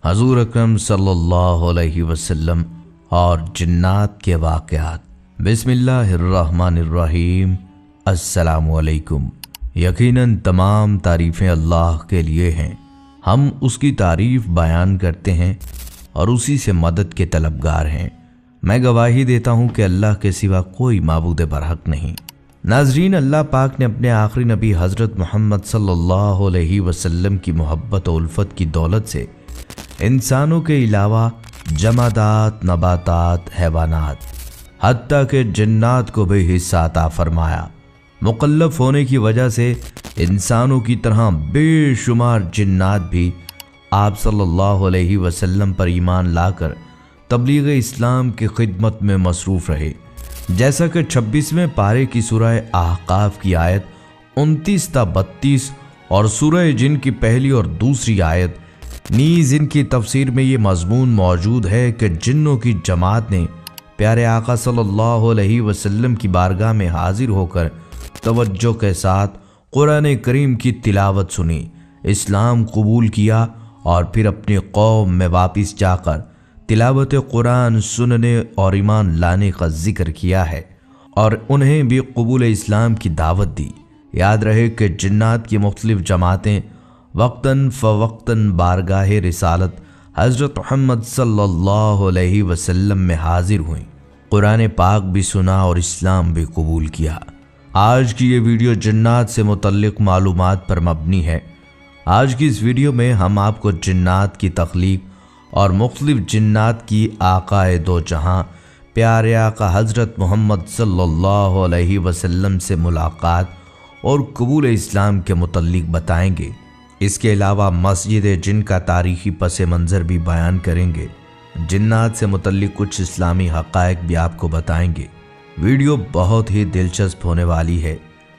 حضور اکرم صلی اللہ علیہ وسلم اور جنات کے واقعات۔ بسم اللہ الرحمن الرحیم۔ السلام علیکم۔ یقیناً تمام تعریفیں اللہ کے لیے ہیں، ہم اس کی تعریف بیان کرتے ہیں اور اسی سے مدد کے طلبگار ہیں۔ میں گواہی دیتا ہوں کہ اللہ کے سوا کوئی معبود برحق نہیں۔ ناظرین، اللہ پاک نے اپنے آخری نبی حضرت محمد صلی اللہ علیہ وسلم کی محبت و الفت کی دولت سے انسانوں کے علاوہ جمادات، نباتات، حیوانات، حتیٰ کہ جنات کو بھی حصہ عطا فرمایا۔ مکلف ہونے کی وجہ سے انسانوں کی طرح بے شمار جنات بھی آپ صلی اللہ علیہ وسلم پر ایمان لا کر تبلیغ اسلام کی خدمت میں مصروف رہے، جیسا کہ 26ویں پارے کی سورہ احقاف کی آیت 29 تا 32 اور سورہ جن کی پہلی اور دوسری آیت نیز ان کی تفسیر میں یہ مضمون موجود ہے کہ جنوں کی جماعت نے پیارے آقا صلی اللہ علیہ وسلم کی بارگاہ میں حاضر ہو کر توجہ کے ساتھ قرآن کریم کی تلاوت سنی، اسلام قبول کیا اور پھر اپنی قوم میں واپس جا کر تلاوت قرآن سننے اور ایمان لانے کا ذکر کیا ہے اور انہیں بھی قبول اسلام کی دعوت دی۔ یاد رہے کہ جنات کی مختلف جماعتیں وقتاً فوقتاً بارگاہ رسالت حضرت محمد صلی اللہ علیہ وسلم میں حاضر ہوئیں، قرآن پاک بھی سنا اور اسلام بھی قبول کیا۔ آج کی یہ ویڈیو جنات سے متعلق معلومات پر مبنی ہے۔ آج کی اس ویڈیو میں ہم آپ کو جنات کی تخلیق اور مختلف جنات کی آقا دو جہاں پیارے آقا حضرت محمد صلی اللہ علیہ وسلم سے ملاقات اور قبول اسلام کے متعلق بتائیں گے۔ اس کے علاوہ مسجد جن کا تاریخی پس منظر بھی بیان کریں گے۔ جنات سے متعلق کچھ اسلامی حقائق بھی آپ کو بتائیں گے۔ ویڈیو بہت ہی دلچسپ ہونے والی ہے،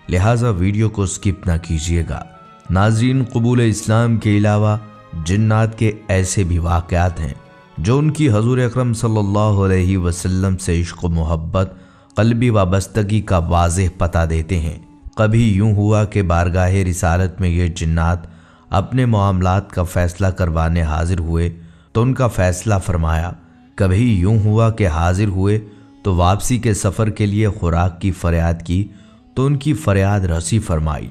لہٰذا ویڈیو کو سکپ نہ کیجیے گا۔ ناظرین، قبول اسلام کے علاوہ جنات کے ایسے بھی واقعات ہیں جو ان کی حضور اکرم صلی اللہ علیہ وسلم سے عشق و محبت، قلبی وابستگی کا واضح پتہ دیتے ہیں۔ کبھی یوں ہوا کہ بارگاہ رسالت میں یہ جنات اپنے معاملات کا فیصلہ کروانے حاضر ہوئے تو ان کا فیصلہ فرمایا۔ کبھی یوں ہوا کہ حاضر ہوئے تو واپسی کے سفر کے لیے خوراک کی فریاد کی تو ان کی فریاد رسی فرمائی۔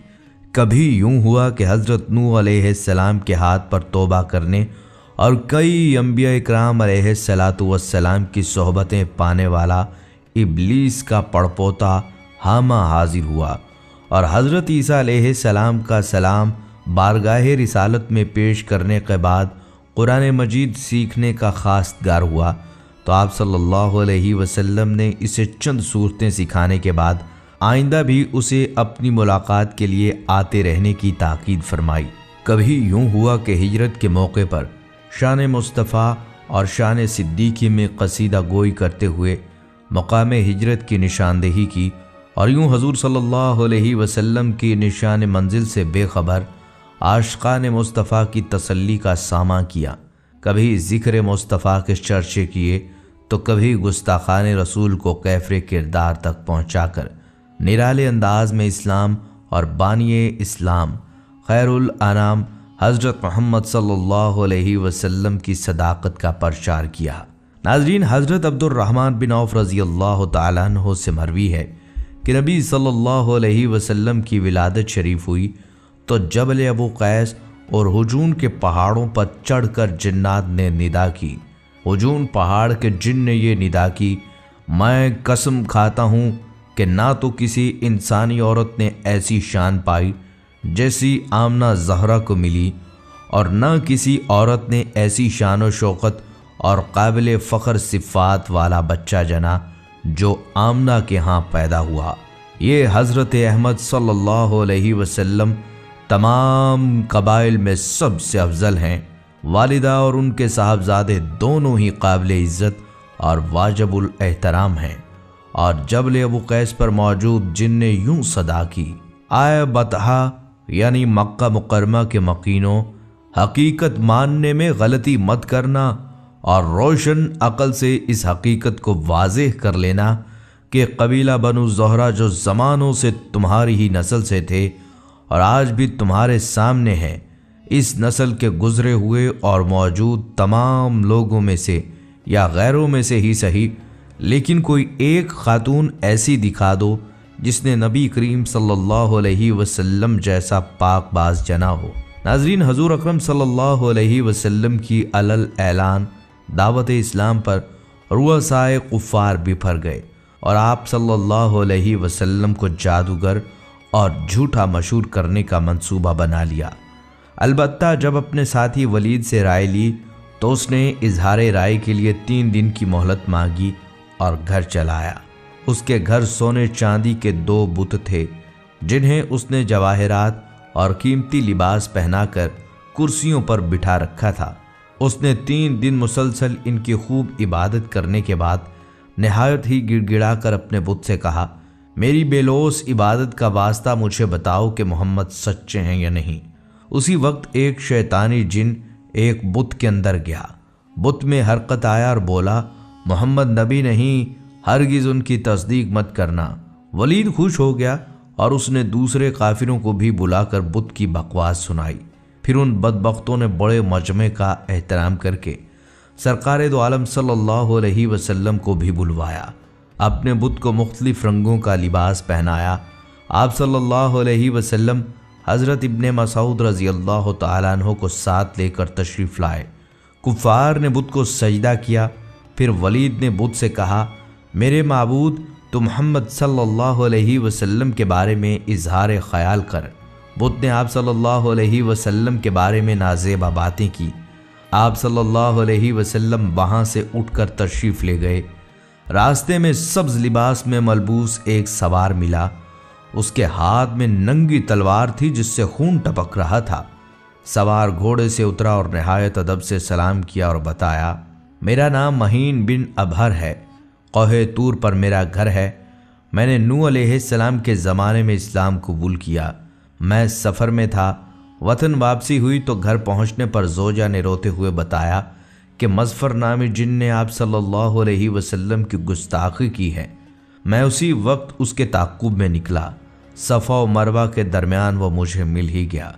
کبھی یوں ہوا کہ حضرت نوح علیہ السلام کے ہاتھ پر توبہ کرنے اور کئی انبیاء اکرام علیہ السلام کی صحبتیں پانے والا ابلیس کا پڑپوتا حامہ حاضر ہوا اور حضرت عیسیٰ علیہ السلام کا سلام بارگاہ رسالت میں پیش کرنے کے بعد قرآن مجید سیکھنے کا خواستگار ہوا تو آپ صلی اللہ علیہ وسلم نے اسے چند صورتیں سکھانے کے بعد آئندہ بھی اسے اپنی ملاقات کے لیے آتے رہنے کی تاکید فرمائی۔ کبھی یوں ہوا کہ ہجرت کے موقع پر شان مصطفیٰ اور شان صدیقی میں قصیدہ گوئی کرتے ہوئے مقام ہجرت کی نشاندہی کی اور یوں حضور صلی اللہ علیہ وسلم کی نشان منزل سے بے خبر عاشقان مصطفیٰ کی تسلی کا ساماں کیا۔ کبھی ذکر مصطفیٰ کے چرچے کیے تو کبھی گستاخان رسول کو کیفر کردار تک پہنچا کر نرالے انداز میں اسلام اور بانی اسلام خیر الانام حضرت محمد صلی اللہ علیہ وسلم کی صداقت کا پرچار کیا۔ ناظرین، حضرت عبد الرحمن بن عوف رضی اللہ تعالیٰ عنہ سے مروی ہے کہ نبی صلی اللہ علیہ وسلم کی ولادت شریف ہوئی تو جبل ابو قیس اور حجون کے پہاڑوں پر چڑھ کر جنات نے ندا کی۔ حجون پہاڑ کے جن نے یہ ندا کی، میں قسم کھاتا ہوں کہ نہ تو کسی انسانی عورت نے ایسی شان پائی جیسی آمنہ زہرا کو ملی اور نہ کسی عورت نے ایسی شان و شوکت اور قابل فخر صفات والا بچہ جنا جو آمنہ کے ہاں پیدا ہوا۔ یہ حضرت احمد صلی اللہ علیہ وسلم تمام قبائل میں سب سے افضل ہیں۔ والدہ اور ان کے صاحبزادے دونوں ہی قابل عزت اور واجب الاحترام ہیں۔ اور جبل ابو قیس پر موجود جن نے یوں صدا کی، آئے بطحا یعنی مکہ مکرمہ کے مکینوں، حقیقت ماننے میں غلطی مت کرنا اور روشن عقل سے اس حقیقت کو واضح کر لینا کہ قبیلہ بنو زہرہ جو زمانوں سے تمہاری ہی نسل سے تھے اور آج بھی تمہارے سامنے ہیں، اس نسل کے گزرے ہوئے اور موجود تمام لوگوں میں سے یا غیروں میں سے ہی صحیح، لیکن کوئی ایک خاتون ایسی دکھا دو جس نے نبی کریم صلی اللہ علیہ وسلم جیسا پاک باز جنا ہو۔ ناظرین، حضور اکرم صلی اللہ علیہ وسلم کی علل اعلان دعوت اسلام پر رؤسائے کفار بپھر گئے اور آپ صلی اللہ علیہ وسلم کو جادوگر اور جھوٹا مشہور کرنے کا منصوبہ بنا لیا۔ البتہ جب اپنے ساتھی ولید سے رائے لی تو اس نے اظہار رائے کے لیے 3 دن کی مہلت مانگی اور گھر چلایا۔ اس کے گھر سونے چاندی کے 2 بت تھے جنہیں اس نے جواہرات اور قیمتی لباس پہنا کر کرسیوں پر بٹھا رکھا تھا۔ اس نے 3 دن مسلسل ان کی خوب عبادت کرنے کے بعد نہایت ہی گڑ گڑا کر اپنے بت سے کہا، میری بے لوث عبادت کا واسطہ مجھے بتاؤ کہ محمد سچے ہیں یا نہیں۔ اسی وقت ایک شیطانی جن ایک بت کے اندر گیا، بت میں حرکت آیا اور بولا، محمد نبی نہیں، ہرگز ان کی تصدیق مت کرنا۔ ولید خوش ہو گیا اور اس نے دوسرے کافروں کو بھی بلا کر بت کی بکواس سنائی۔ پھر ان بدبختوں نے بڑے مجمع کا احترام کر کے سرکار دو عالم صلی اللہ علیہ وسلم کو بھی بلوایا، اپنے بت کو مختلف رنگوں کا لباس پہنایا۔ آپ صلی اللہ علیہ وسلم حضرت ابن مسعود رضی اللہ تعالیٰ عنہ کو ساتھ لے کر تشریف لائے۔ کفار نے بت کو سجدہ کیا۔ پھر ولید نے بت سے کہا، میرے معبود، تو محمد صلی اللہ علیہ وسلم کے بارے میں اظہار خیال کر۔ بت نے آپ صلی اللہ علیہ وسلم کے بارے میں نازیبا باتیں کی۔ آپ صلی اللہ علیہ وسلم وہاں سے اٹھ کر تشریف لے گئے۔ راستے میں سبز لباس میں ملبوس ایک سوار ملا۔ اس کے ہاتھ میں ننگی تلوار تھی جس سے خون ٹپک رہا تھا۔ سوار گھوڑے سے اترا اور نہایت ادب سے سلام کیا اور بتایا، میرا نام مہین بن ابہر ہے، کوہ طور پر میرا گھر ہے۔ میں نے نوح علیہ السلام کے زمانے میں اسلام قبول کیا۔ میں سفر میں تھا، وطن واپسی ہوئی تو گھر پہنچنے پر زوجہ نے روتے ہوئے بتایا کہ مظفر نامی جن نے آپ صلی اللہ علیہ وسلم کی گستاخی کی ہے۔ میں اسی وقت اس کے تعقب میں نکلا۔ صفا و مروہ کے درمیان وہ مجھے مل ہی گیا۔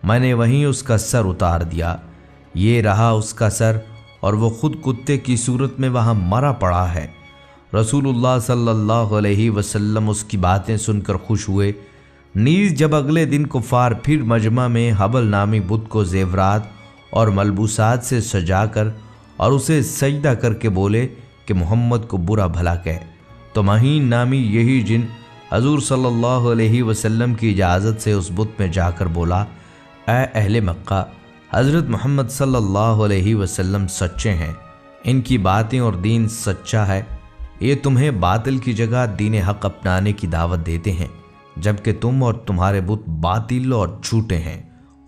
میں نے وہیں اس کا سر اتار دیا۔ یہ رہا اس کا سر، اور وہ خود کتے کی صورت میں وہاں مرا پڑا ہے۔ رسول اللہ صلی اللہ علیہ وسلم اس کی باتیں سن کر خوش ہوئے۔ نیز جب اگلے دن کفار پھر مجمع میں حبل نامی بت کو زیورات اور ملبوسات سے سجا کر اور اسے سجدہ کر کے بولے کہ محمد کو برا بھلا کہے، تو مہین نامی یہی جن حضور صلی اللہ علیہ وسلم کی اجازت سے اس بت میں جا کر بولا، اے اہل مکہ، حضرت محمد صلی اللہ علیہ وسلم سچے ہیں، ان کی باتیں اور دین سچا ہے۔ یہ تمہیں باطل کی جگہ دین حق اپنانے کی دعوت دیتے ہیں، جبکہ تم اور تمہارے بت باطل اور جھوٹے ہیں،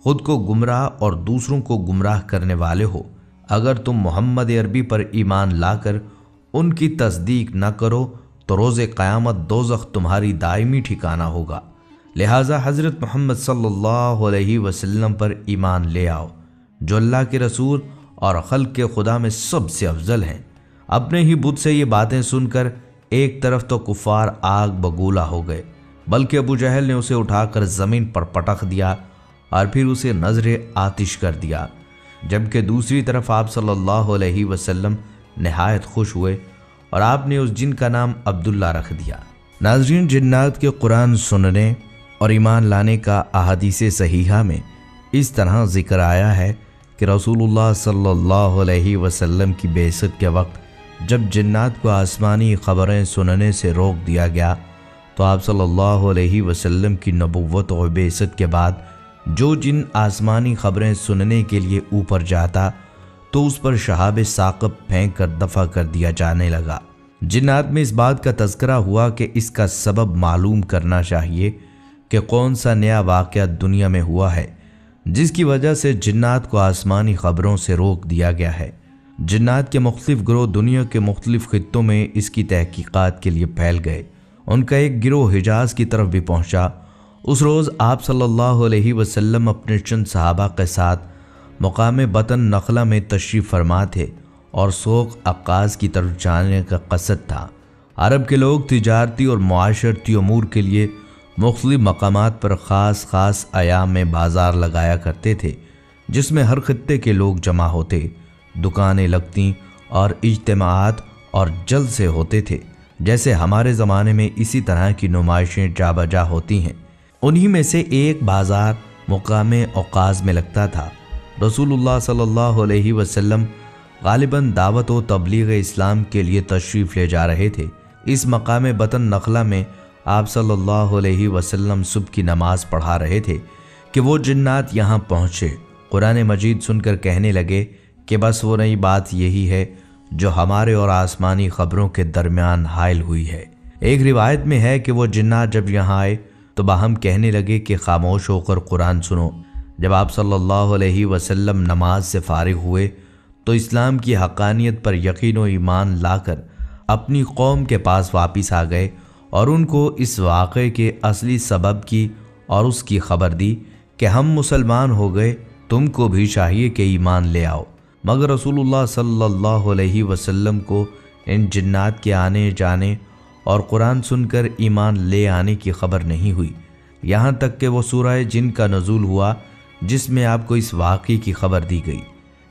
خود کو گمراہ اور دوسروں کو گمراہ کرنے والے ہو۔ اگر تم محمد عربی پر ایمان لا کر ان کی تصدیق نہ کرو تو روز قیامت دوزخ تمہاری دائمی ٹھکانہ ہوگا۔ لہٰذا حضرت محمد صلی اللہ علیہ وسلم پر ایمان لے آؤ، جو اللہ کے رسول اور خلق کے خدا میں سب سے افضل ہیں۔ اپنے ہی بت سے یہ باتیں سن کر ایک طرف تو کفار آگ بگولا ہو گئے، بلکہ ابو جہل نے اسے اٹھا کر زمین پر پٹخ دیا اور پھر اسے نذر آتش کر دیا، جبکہ دوسری طرف آپ صلی اللہ علیہ وسلم نہایت خوش ہوئے اور آپ نے اس جن کا نام عبداللہ رکھ دیا۔ ناظرین، جنات کے قرآن سننے اور ایمان لانے کا احادیث صحیحہ میں اس طرح ذکر آیا ہے کہ رسول اللہ صلی اللہ علیہ وسلم کی بعثت کے وقت جب جنات کو آسمانی خبریں سننے سے روک دیا گیا تو آپ صلی اللہ علیہ وسلم کی نبوت اور بعثت کے بعد جو جن آسمانی خبریں سننے کے لیے اوپر جاتا تو اس پر شہاب ثاقب پھینک کر دفع کر دیا جانے لگا۔ جنات میں اس بات کا تذکرہ ہوا کہ اس کا سبب معلوم کرنا چاہیے کہ کون سا نیا واقعہ دنیا میں ہوا ہے جس کی وجہ سے جنات کو آسمانی خبروں سے روک دیا گیا ہے۔ جنات کے مختلف گروہ دنیا کے مختلف خطوں میں اس کی تحقیقات کے لیے پھیل گئے۔ ان کا ایک گروہ حجاز کی طرف بھی پہنچا۔ اس روز آپ صلی اللہ علیہ وسلم اپنے چند صحابہ کے ساتھ مقام بطن نخلہ میں تشریف فرما تھے اور سوق عکاظ کی طرف جانے کا قصد تھا۔ عرب کے لوگ تجارتی اور معاشرتی امور کے لیے مختلف مقامات پر خاص ایام میں بازار لگایا کرتے تھے، جس میں ہر خطے کے لوگ جمع ہوتے، دکانیں لگتیں اور اجتماعات اور جلسے ہوتے تھے، جیسے ہمارے زمانے میں اسی طرح کی نمائشیں جا بجا ہوتی ہیں۔ انہی میں سے ایک بازار مقام اوقاز میں لگتا تھا۔ رسول اللہ صلی اللہ علیہ وسلم غالباً دعوت و تبلیغ اسلام کے لیے تشریف لے جا رہے تھے۔ اس مقام بطن نخلہ میں آپ صلی اللہ علیہ وسلم صبح کی نماز پڑھا رہے تھے کہ وہ جنات یہاں پہنچے۔ قرآن مجید سن کر کہنے لگے کہ بس وہ نئی بات یہی ہے جو ہمارے اور آسمانی خبروں کے درمیان حائل ہوئی ہے۔ ایک روایت میں ہے کہ وہ جنات جب یہاں آئے تو باہم کہنے لگے کہ خاموش ہو کر قرآن سنو۔ جب آپ صلی اللہ علیہ وسلم نماز سے فارغ ہوئے تو اسلام کی حقانیت پر یقین و ایمان لا کر اپنی قوم کے پاس واپس آ گئے اور ان کو اس واقعے کے اصلی سبب کی اور اس کی خبر دی کہ ہم مسلمان ہو گئے، تم کو بھی چاہیے کہ ایمان لے آؤ۔ مگر رسول اللہ صلی اللہ علیہ وسلم کو ان جنات کے آنے جانے اور قرآن سن کر ایمان لے آنے کی خبر نہیں ہوئی، یہاں تک کہ وہ سورہ جن کا نزول ہوا جس میں آپ کو اس واقعے کی خبر دی گئی۔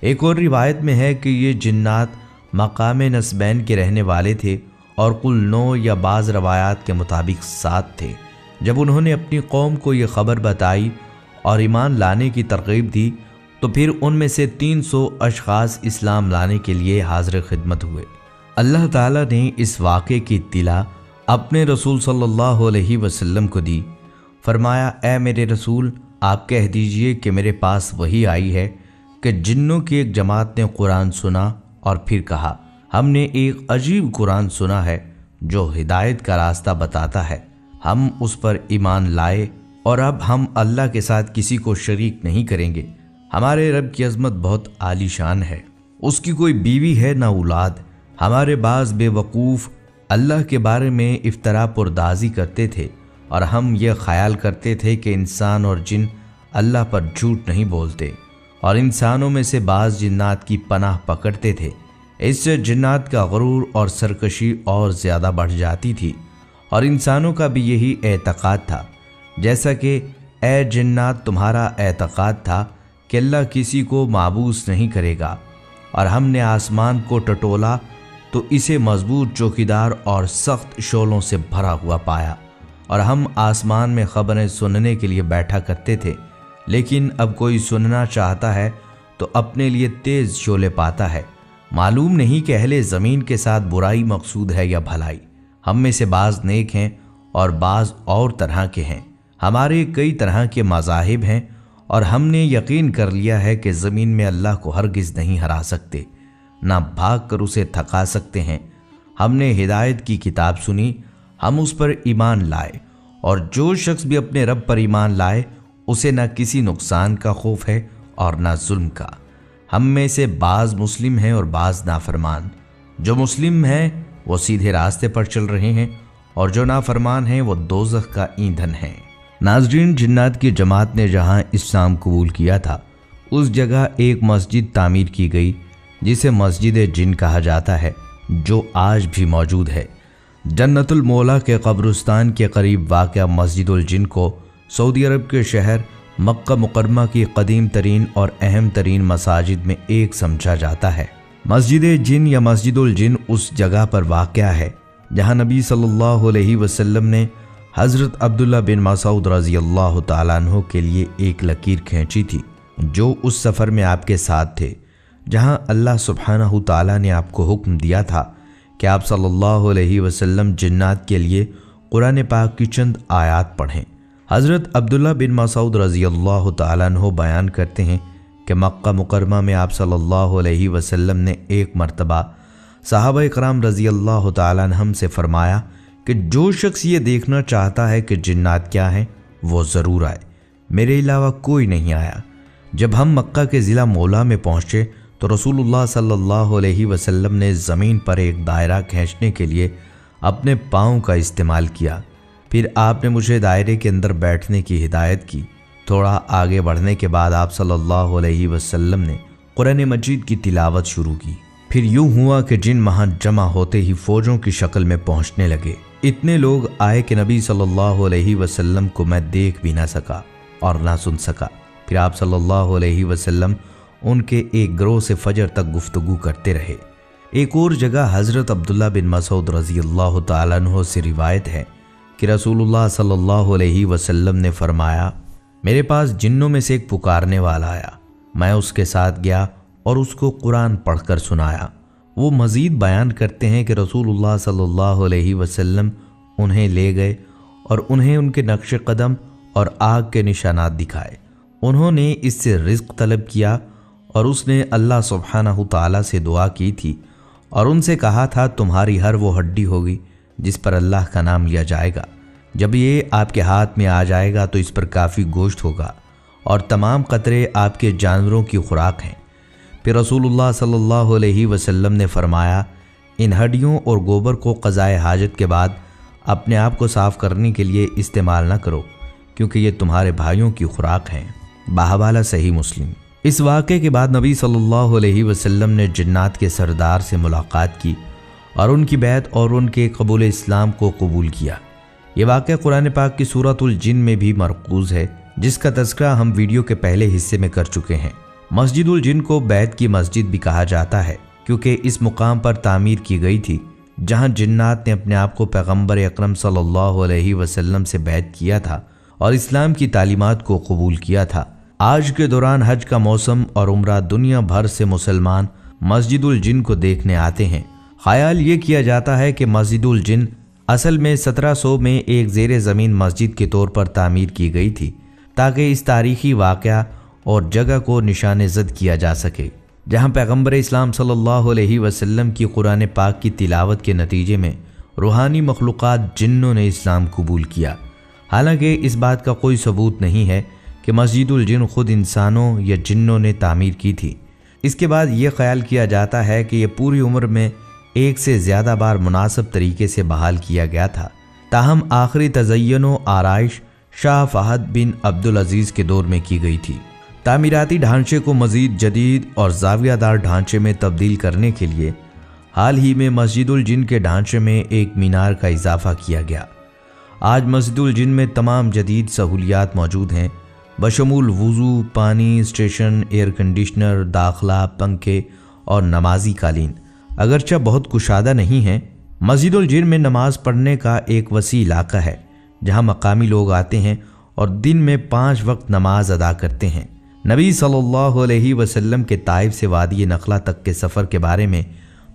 ایک اور روایت میں ہے کہ یہ جنات مقام نسبین کے رہنے والے تھے اور کل 9 یا بعض روایات کے مطابق 7 تھے۔ جب انہوں نے اپنی قوم کو یہ خبر بتائی اور ایمان لانے کی ترغیب دی تو پھر ان میں سے 300 اشخاص اسلام لانے کے لیے حاضر خدمت ہوئے۔ اللہ تعالیٰ نے اس واقعے کی اطلاع اپنے رسول صلی اللہ علیہ وسلم کو دی۔ فرمایا، اے میرے رسول، آپ کہہ دیجئے کہ میرے پاس وحی آئی ہے کہ جنوں کی ایک جماعت نے قرآن سنا اور پھر کہا، ہم نے ایک عجیب قرآن سنا ہے جو ہدایت کا راستہ بتاتا ہے، ہم اس پر ایمان لائے اور اب ہم اللہ کے ساتھ کسی کو شریک نہیں کریں گے۔ ہمارے رب کی عظمت بہت عالی شان ہے، اس کی کوئی بیوی ہے نہ اولاد۔ ہمارے بعض بے وقوف اللہ کے بارے میں افترا پردازی کرتے تھے اور ہم یہ خیال کرتے تھے کہ انسان اور جن اللہ پر جھوٹ نہیں بولتے، اور انسانوں میں سے بعض جنات کی پناہ پکڑتے تھے۔ اس سے جنات کا غرور اور سرکشی اور زیادہ بڑھ جاتی تھی، اور انسانوں کا بھی یہی اعتقاد تھا، جیسا کہ اے جنات تمہارا اعتقاد تھا کہ اللہ کسی کو معبوس نہیں کرے گا، اور ہم نے آسمان کو ٹٹولا تو اسے مضبوط چوکیدار اور سخت شعلوں سے بھرا ہوا پایا، اور ہم آسمان میں خبریں سننے کے لیے بیٹھا کرتے تھے، لیکن اب کوئی سننا چاہتا ہے تو اپنے لیے تیز شعلے پاتا ہے۔ معلوم نہیں کہ اہل زمین کے ساتھ برائی مقصود ہے یا بھلائی۔ ہم میں سے بعض نیک ہیں اور بعض اور طرح کے ہیں، ہمارے کئی طرح کے مذاہب ہیں، اور ہم نے یقین کر لیا ہے کہ زمین میں اللہ کو ہرگز نہیں ہرا سکتے، نہ بھاگ کر اسے تھکا سکتے ہیں۔ ہم نے ہدایت کی کتاب سنی، ہم اس پر ایمان لائے، اور جو شخص بھی اپنے رب پر ایمان لائے اسے نہ کسی نقصان کا خوف ہے اور نہ ظلم کا۔ ہم میں سے بعض مسلم ہیں اور بعض نافرمان، جو مسلم ہیں وہ سیدھے راستے پر چل رہے ہیں، اور جو نافرمان ہیں وہ دوزخ کا ایندھن ہیں۔ ناظرین، جنات کی جماعت نے جہاں اسلام قبول کیا تھا اس جگہ ایک مسجد تعمیر کی گئی جسے مسجد جن کہا جاتا ہے، جو آج بھی موجود ہے۔ جنت المولا کے قبرستان کے قریب واقع مسجد الجن کو سعودی عرب کے شہر مکہ مکرمہ کی قدیم ترین اور اہم ترین مساجد میں ایک سمجھا جاتا ہے۔ مسجد جن یا مسجد الجن اس جگہ پر واقع ہے جہاں نبی صلی اللہ علیہ وسلم نے حضرت عبداللہ بن مسعود رضی اللہ تعالیٰ عنہ کے لیے ایک لکیر کھینچی تھی، جو اس سفر میں آپ کے ساتھ تھے، جہاں اللہ سبحانہ تعالیٰ نے آپ کو حکم دیا تھا کہ آپ صلی اللہ علیہ وسلم جنات کے لیے قرآن پاک کی چند آیات پڑھیں۔ حضرت عبداللہ بن مسعود رضی اللہ تعالیٰ عنہ بیان کرتے ہیں کہ مکہ مکرمہ میں آپ صلی اللہ علیہ وسلم نے ایک مرتبہ صحابہ اکرام رضی اللہ تعالیٰ عنہم سے فرمایا کہ جو شخص یہ دیکھنا چاہتا ہے کہ جنات کیا ہیں وہ ضرور آئے، میرے علاوہ کوئی نہیں آیا۔ جب ہم مکہ کے ضلع مولا میں پہنچے تو رسول اللہ صلی اللہ علیہ وسلم نے زمین پر ایک دائرہ کھینچنے کے لیے اپنے پاؤں کا استعمال کیا، پھر آپ نے مجھے دائرے کے اندر بیٹھنے کی ہدایت کی۔ تھوڑا آگے بڑھنے کے بعد آپ صلی اللہ علیہ وسلم نے قرآن مجید کی تلاوت شروع کی۔ پھر یوں ہوا کہ جن وہاں جمع ہوتے ہی فوجوں کی شکل میں پہنچنے لگے۔ اتنے لوگ آئے کہ نبی صلی اللہ علیہ وسلم کو میں دیکھ بھی نہ سکا اور نہ سن سکا۔ پھر آپ صلی اللہ علیہ وسلم ان کے ایک گروہ سے فجر تک گفتگو کرتے رہے۔ ایک اور جگہ حضرت عبداللہ بن مسعود رضی اللہ تعالیٰ عنہ سے روایت ہے کہ رسول اللہ صلی اللہ علیہ وسلم نے فرمایا، میرے پاس جنوں میں سے ایک پکارنے والا آیا، میں اس کے ساتھ گیا اور اس کو قرآن پڑھ کر سنایا۔ وہ مزید بیان کرتے ہیں کہ رسول اللہ صلی اللہ علیہ وسلم انہیں لے گئے اور انہیں ان کے نقش قدم اور آگ کے نشانات دکھائے۔ انہوں نے اس سے رزق طلب کیا اور اس نے اللہ سبحانہ تعالیٰ سے دعا کی تھی اور ان سے کہا تھا تمہاری ہر وہ ہڈی ہوگی جس پر اللہ کا نام لیا جائے گا، جب یہ آپ کے ہاتھ میں آ جائے گا تو اس پر کافی گوشت ہوگا اور تمام قطرے آپ کے جانوروں کی خوراک ہیں۔ پھر رسول اللہ صلی اللہ علیہ وسلم نے فرمایا، ان ہڈیوں اور گوبر کو قضائے حاجت کے بعد اپنے آپ کو صاف کرنے کے لیے استعمال نہ کرو، کیونکہ یہ تمہارے بھائیوں کی خوراک ہیں۔ بحوالہ صحیح مسلم۔ اس واقعے کے بعد نبی صلی اللہ علیہ وسلم نے جنات کے سردار سے ملاقات کی اور ان کی بیعت اور ان کے قبول اسلام کو قبول کیا۔ یہ واقعہ قرآن پاک کی سورۃ الجن میں بھی مرکوز ہے، جس کا تذکرہ ہم ویڈیو کے پہلے حصے میں کر چکے ہیں۔ مسجد الجن کو بیعت کی مسجد بھی کہا جاتا ہے، کیونکہ اس مقام پر تعمیر کی گئی تھی جہاں جنات نے اپنے آپ کو پیغمبر اکرم صلی اللہ علیہ وسلم سے بیعت کیا تھا اور اسلام کی تعلیمات کو قبول کیا تھا۔ آج کے دوران حج کا موسم اور عمرہ دنیا بھر سے مسلمان مسجد الجن کو دیکھنے آتے ہیں۔ خیال یہ کیا جاتا ہے کہ مسجد الجن اصل میں 1700 میں ایک زیر زمین مسجد کے طور پر تعمیر کی گئی تھی، تاکہ اس تاریخی واقعہ اور جگہ کو نشان زد کیا جا سکے، جہاں پیغمبر اسلام صلی اللہ علیہ وسلم کی قرآن پاک کی تلاوت کے نتیجے میں روحانی مخلوقات جنوں نے اسلام قبول کیا۔ حالانکہ اس بات کا کوئی ثبوت نہیں ہے کہ مسجد الجن خود انسانوں یا جنوں نے تعمیر کی تھی۔ اس کے بعد یہ خیال کیا جاتا ہے کہ یہ پوری عمر میں ایک سے زیادہ بار مناسب طریقے سے بحال کیا گیا تھا، تاہم آخری تزئین و آرائش شاہ فہد بن عبدالعزیز کے دور میں کی گئی تھی۔ تعمیراتی ڈھانچے کو مزید جدید اور زاویہ دار ڈھانچے میں تبدیل کرنے کے لیے حال ہی میں مسجد الجن کے ڈھانچے میں ایک مینار کا اضافہ کیا گیا۔ آج مسجد الجن میں تمام جدید سہولیات موجود ہیں، بشمول وضو، پانی، اسٹیشن، ایئر کنڈیشنر، داخلہ، پنکھے اور نمازی قالین۔ اگرچہ بہت کشادہ نہیں ہیں، مسجد الجن میں نماز پڑھنے کا ایک وسیع علاقہ ہے جہاں مقامی لوگ آتے ہیں اور دن میں 5 وقت نماز ادا کرتے ہیں۔ نبی صلی اللہ علیہ وسلم کے طائف سے وادی نخلہ تک کے سفر کے بارے میں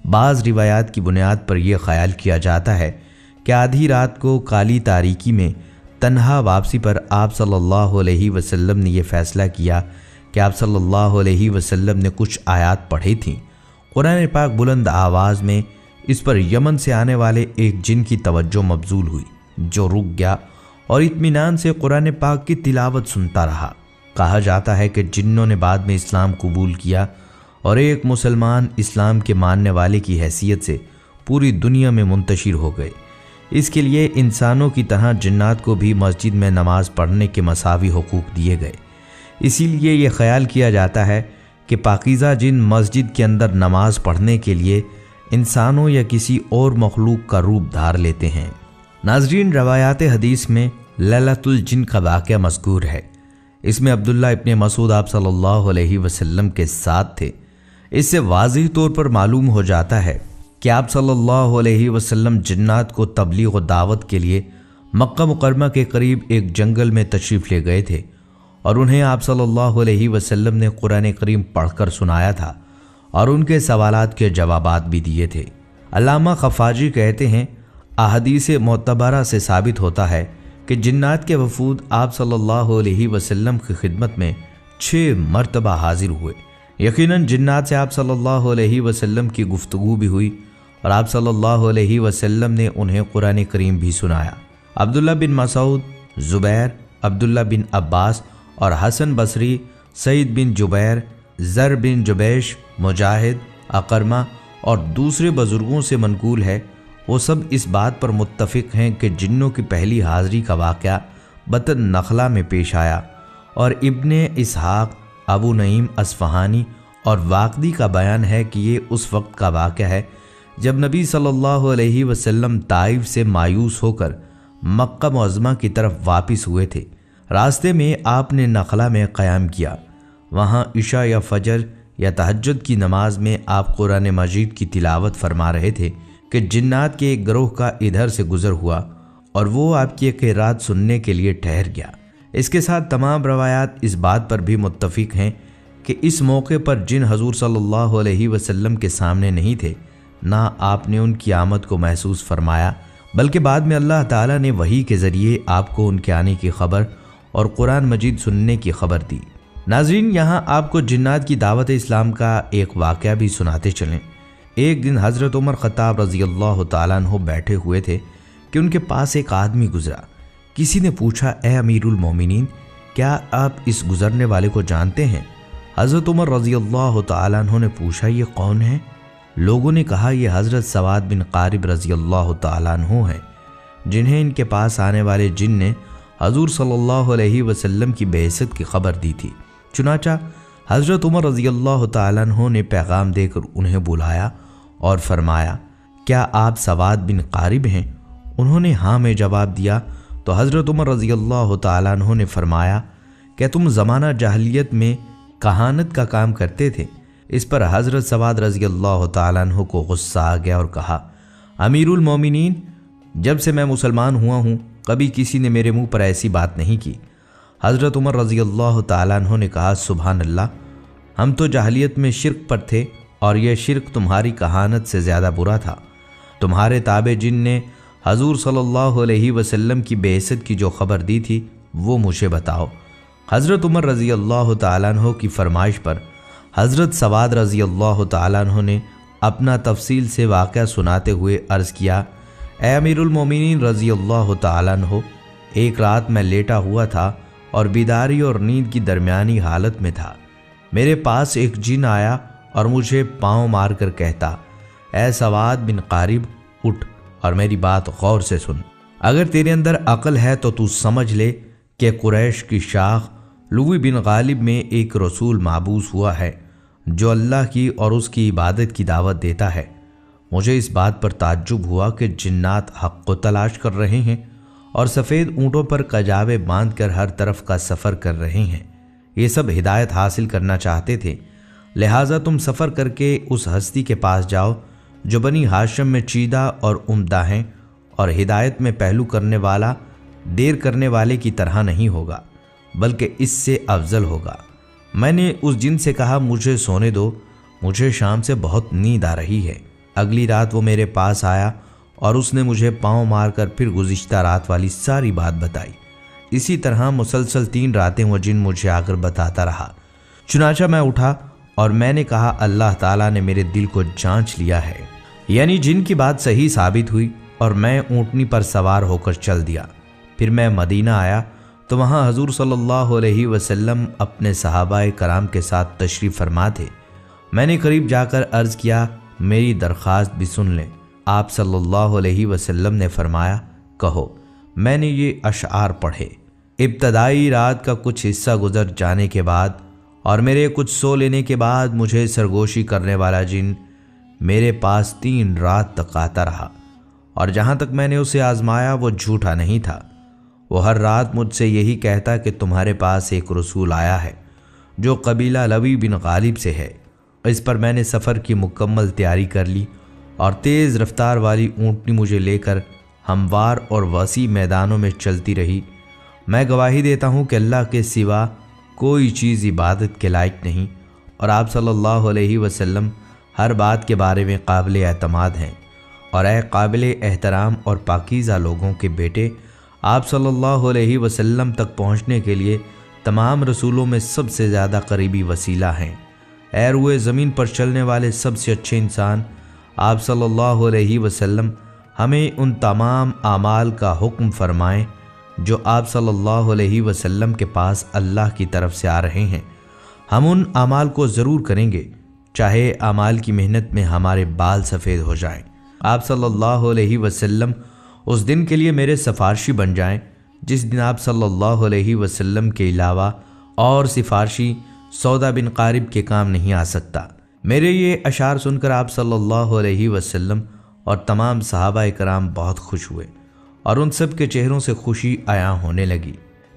بعض روایات کی بنیاد پر یہ خیال کیا جاتا ہے کہ آدھی رات کو کالی تاریکی میں تنہا واپسی پر آپ صلی اللہ علیہ وسلم نے یہ فیصلہ کیا کہ آپ صلی اللہ علیہ وسلم نے کچھ آیات پڑھی تھیں۔ قرآن پاک بلند آواز میں اس پر یمن سے آنے والے ایک جن کی توجہ مبذول ہوئی، جو رک گیا اور اطمینان سے قرآن پاک کی تلاوت سنتا رہا۔ کہا جاتا ہے کہ جنوں نے بعد میں اسلام قبول کیا اور ایک مسلمان اسلام کے ماننے والے کی حیثیت سے پوری دنیا میں منتشر ہو گئے۔ اس کے لیے انسانوں کی طرح جنات کو بھی مسجد میں نماز پڑھنے کے مساوی حقوق دیے گئے۔ اسی لیے یہ خیال کیا جاتا ہے کہ پاکیزہ جن مسجد کے اندر نماز پڑھنے کے لیے انسانوں یا کسی اور مخلوق کا روپ دھار لیتے ہیں۔ ناظرین، روایات حدیث میں لیلۃ الجن کا واقعہ مذکور ہے۔ اس میں عبداللہ ابن مسعود آپ صلی اللہ علیہ وسلم کے ساتھ تھے۔ اس سے واضح طور پر معلوم ہو جاتا ہے کہ آپ صلی اللہ علیہ وسلم جنات کو تبلیغ و دعوت کے لیے مکہ مکرمہ کے قریب ایک جنگل میں تشریف لے گئے تھے اور انہیں آپ صلی اللہ علیہ وسلم نے قرآن کریم پڑھ کر سنایا تھا اور ان کے سوالات کے جوابات بھی دیے تھے۔ علامہ خفاجی کہتے ہیں، احادیث معتبرہ سے ثابت ہوتا ہے کہ جنات کے وفود آپ صلی اللہ علیہ وسلم کی خدمت میں 6 مرتبہ حاضر ہوئے۔ یقیناً جنات سے آپ صلی اللہ علیہ وسلم کی گفتگو بھی ہوئی اور آپ صلی اللہ علیہ وسلم نے انہیں قرآن کریم بھی سنایا۔ عبداللہ بن مسعود، زبیر، عبداللہ بن عباس اور حسن بصری، سعید بن جبیر، زر بن جبیش، مجاہد، اقرمہ اور دوسرے بزرگوں سے منقول ہے، وہ سب اس بات پر متفق ہیں کہ جنوں کی پہلی حاضری کا واقعہ بطن نخلہ میں پیش آیا، اور ابن اسحاق، ابو نعیم اصفہانی اور واقدی کا بیان ہے کہ یہ اس وقت کا واقعہ ہے جب نبی صلی اللہ علیہ وسلم طائف سے مایوس ہو کر مکہ معظمہ کی طرف واپس ہوئے تھے۔ راستے میں آپ نے نخلا میں قیام کیا۔ وہاں عشاء یا فجر یا تہجد کی نماز میں آپ قرآن مجید کی تلاوت فرما رہے تھے کہ جنات کے ایک گروہ کا ادھر سے گزر ہوا اور وہ آپ کی قرات سننے کے لیے ٹھہر گیا۔ اس کے ساتھ تمام روایات اس بات پر بھی متفق ہیں کہ اس موقع پر جن حضور صلی اللہ علیہ وسلم کے سامنے نہیں تھے، نہ آپ نے ان کی آمد کو محسوس فرمایا، بلکہ بعد میں اللہ تعالیٰ نے وحی کے ذریعے آپ کو ان کے آنے کی خبر اور قرآن مجید سننے کی خبر دی۔ ناظرین، یہاں آپ کو جنات کی دعوت اسلام کا ایک واقعہ بھی سناتے چلیں۔ ایک دن حضرت عمر خطاب رضی اللہ تعالیٰ عنہ بیٹھے ہوئے تھے کہ ان کے پاس ایک آدمی گزرا۔ کسی نے پوچھا، اے امیر المومنین، کیا آپ اس گزرنے والے کو جانتے ہیں؟ حضرت عمر رضی اللہ تعالیٰ عنہ نے پوچھا، یہ کون ہے؟ لوگوں نے کہا، یہ حضرت سواد بن قارب رضی اللہ تعالیٰ عنہ ہیں، جنہیں ان کے پاس آنے والے جن نے حضور صلی اللہ علیہ وسلم کی بعثت کی خبر دی تھی۔ چنانچہ حضرت عمر رضی اللہ تعالیٰ عنہ نے پیغام دے کر انہیں بلایا اور فرمایا، کیا آپ سواد بن قارب ہیں؟ انہوں نے ہاں میں جواب دیا تو حضرت عمر رضی اللہ تعالیٰ عنہ نے فرمایا، کہ تم زمانہ جاہلیت میں کہانت کا کام کرتے تھے؟ اس پر حضرت سواد رضی اللہ تعالیٰ عنہ کو غصہ آ گیا اور کہا، امیر المومنین، جب سے میں مسلمان ہوا ہوں کبھی کسی نے میرے منہ پر ایسی بات نہیں کی۔ حضرت عمر رضی اللہ تعالیٰ عنہ نے کہا، سبحان اللہ، ہم تو جاہلیت میں شرک پر تھے اور یہ شرک تمہاری کہانت سے زیادہ برا تھا۔ تمہارے تابع جن نے حضور صلی اللہ علیہ وسلم کی بعثت کی جو خبر دی تھی وہ مجھے بتاؤ۔ حضرت عمر رضی اللہ تعالیٰ عنہ کی فرمائش پر حضرت سواد رضی اللہ تعالیٰ عنہ نے اپنا تفصیل سے واقعہ سناتے ہوئے عرض کیا، اے امیر المومنین رضی اللہ تعالیٰ عنہ، ایک رات میں لیٹا ہوا تھا اور بیداری اور نیند کی درمیانی حالت میں تھا۔ میرے پاس ایک جن آیا اور مجھے پاؤں مار کر کہتا، اے سواد بن قارب، اٹھ اور میری بات غور سے سن۔ اگر تیرے اندر عقل ہے تو سمجھ لے کہ قریش کی شاخ لوی بن غالب میں ایک رسول معبوس ہوا ہے جو اللہ کی اور اس کی عبادت کی دعوت دیتا ہے۔ مجھے اس بات پر تعجب ہوا کہ جنات حق کو تلاش کر رہے ہیں اور سفید اونٹوں پر کجاوے باندھ کر ہر طرف کا سفر کر رہے ہیں۔ یہ سب ہدایت حاصل کرنا چاہتے تھے، لہٰذا تم سفر کر کے اس ہستی کے پاس جاؤ جو بنی ہاشم میں چیدہ اور عمدہ ہیں، اور ہدایت میں پہلو کرنے والا دیر کرنے والے کی طرح نہیں ہوگا بلکہ اس سے افضل ہوگا۔ میں نے اس جن سے کہا، مجھے سونے دو، مجھے شام سے بہت نیند آ رہی ہے۔ اگلی رات وہ میرے پاس آیا اور اس نے مجھے پاؤں مار کر پھر گزشتہ رات والی ساری بات بتائی۔ اسی طرح مسلسل 3 راتیں وہ جن مجھے آ کر بتاتا رہا۔ چنانچہ میں اٹھا اور میں نے کہا، اللہ تعالیٰ نے میرے دل کو جانچ لیا ہے، یعنی جن کی بات صحیح ثابت ہوئی اور میں اونٹنی پر سوار ہو کر چل دیا۔ پھر میں مدینہ آیا تو وہاں حضور صلی اللہ علیہ وسلم اپنے صحابہ کرام کے ساتھ تشریف فرما تھے۔ میں نے قریب جا کر عرض کیا، میری درخواست بھی سن لیں۔ آپ صلی اللہ علیہ وسلم نے فرمایا، کہو۔ میں نے یہ اشعار پڑھے۔ ابتدائی رات کا کچھ حصہ گزر جانے کے بعد اور میرے کچھ سو لینے کے بعد مجھے سرگوشی کرنے والا جن میرے پاس 3 رات تک آتا رہا، اور جہاں تک میں نے اسے آزمایا وہ جھوٹا نہیں تھا۔ وہ ہر رات مجھ سے یہی کہتا کہ تمہارے پاس ایک رسول آیا ہے جو قبیلہ لوی بن غالب سے ہے۔ اس پر میں نے سفر کی مکمل تیاری کر لی اور تیز رفتار والی اونٹنی مجھے لے کر ہموار اور وسیع میدانوں میں چلتی رہی۔ میں گواہی دیتا ہوں کہ اللہ کے سوا کوئی چیز عبادت کے لائق نہیں، اور آپ صلی اللہ علیہ وسلم ہر بات کے بارے میں قابل اعتماد ہیں۔ اور اے قابل احترام اور پاکیزہ لوگوں کے بیٹے، آپ صلی اللہ علیہ وسلم تک پہنچنے کے لیے تمام رسولوں میں سب سے زیادہ قریبی وسیلہ ہیں۔ اے روئے زمین پر چلنے والے سب سے اچھے انسان، آپ صلی اللہ علیہ وسلم ہمیں ان تمام اعمال کا حکم فرمائیں جو آپ صلی اللہ علیہ وسلم کے پاس اللہ کی طرف سے آ رہے ہیں۔ ہم ان اعمال کو ضرور کریں گے، چاہے اعمال کی محنت میں ہمارے بال سفید ہو جائیں۔ آپ صلی اللہ علیہ وسلم اس دن کے لیے میرے سفارشی بن جائیں جس دن آپ صلی اللہ علیہ وسلم کے علاوہ اور سفارشی سودا بن قارب کے کام نہیں آ سکتا۔ میرے یہ اشعار سن کر آپ صلی اللہ علیہ وسلم اور تمام صحابہ کرام بہت خوش ہوئے اور ان سب کے چہروں سے خوشی عیاں ہونے لگی۔